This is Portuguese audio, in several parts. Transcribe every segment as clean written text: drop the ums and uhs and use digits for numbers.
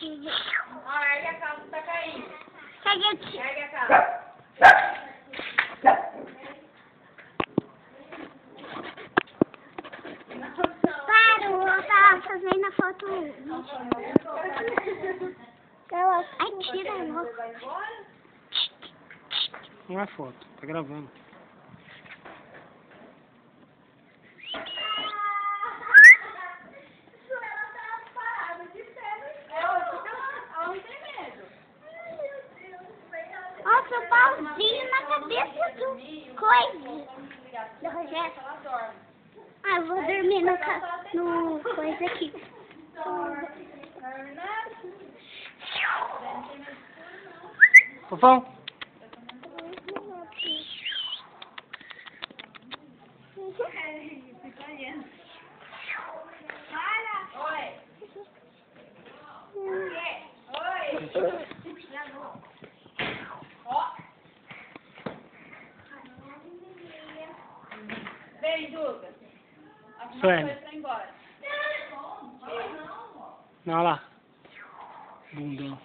Ó, ergue a calça, tá caindo. Ergue Ergue a calça. Para, eu tava fazendo a foto. Ai, tira logo. Não é foto, tá gravando. Nossa, o pauzinho na cabeça do coisa. Do Rogério. Ah, eu vou dormir no coisa aqui. Fofão? Oi. Ó. Vem, Duca. Arruma Suene. coisa pra ir embora. Não, olha lá. Bundão.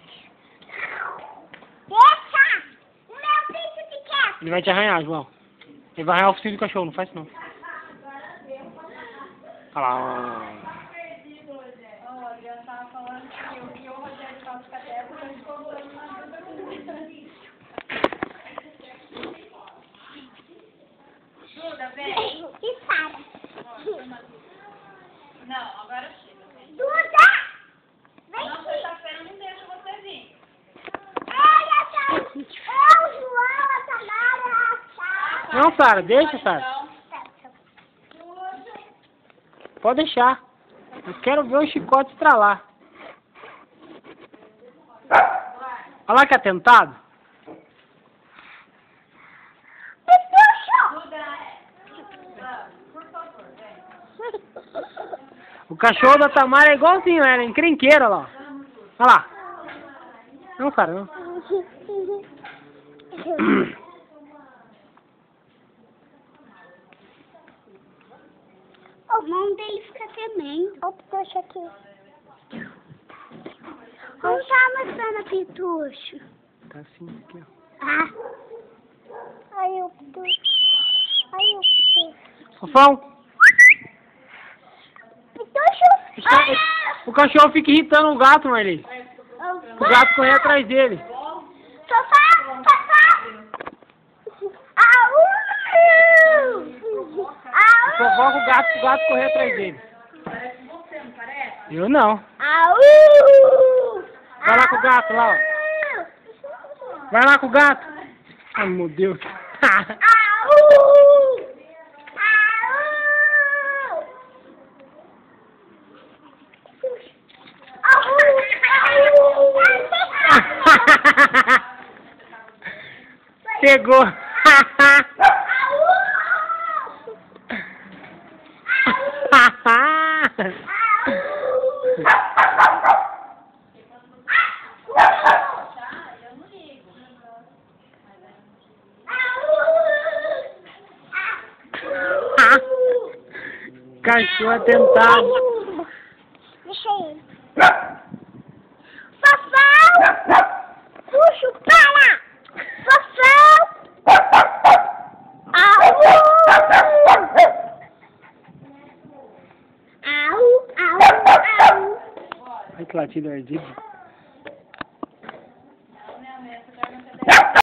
Deixa! O meu filho te quer. Ele vai te arranhar, João. Ele vai arranhar o focinho do cachorro, não faz isso não. Olha lá, ó. Ó, o Adriano tava falando que eu e o Rogério tava de cadeira, a gente comprando uma coisa com Duda, vem. E para. Não, agora chega. Vem. Duda! Vem Não, aqui. sexta-feira não deixa você vir. Olha, Sara. Eu, João, a Tamara, a Sara. Não, Sara, deixa, Sara. Pode deixar. Eu quero ver o chicote estralar. Olha lá que atentado. Duda, por favor, vem. O cachorro da Tamara é igualzinho ela, é encrenqueira, olha lá. Olha lá. Não, Sara, não. O mão dele fica tremendo. Ó, Pitucho aqui. Como tá mostrando a Pitucho? Tá assim, aqui, ó. Ah. Aí o Pitucho. Aí o Pitucho. Fofão, Pitucho! Olha! o cachorro fica irritando o gato, Marli. O gato corre atrás dele. Sofá! Sofá! Au! Fofoca o gato correr atrás dele. Parece você, não parece? Eu não. Au! Vai lá com o gato, lá, ó. Vai lá com o gato. Ai, meu Deus. Au! Pegou. Cachorro atentado. Deixa ele. Fofão! Puxa, para! Fofão! Au! Au! Olha que latido ardido. Minha mesa,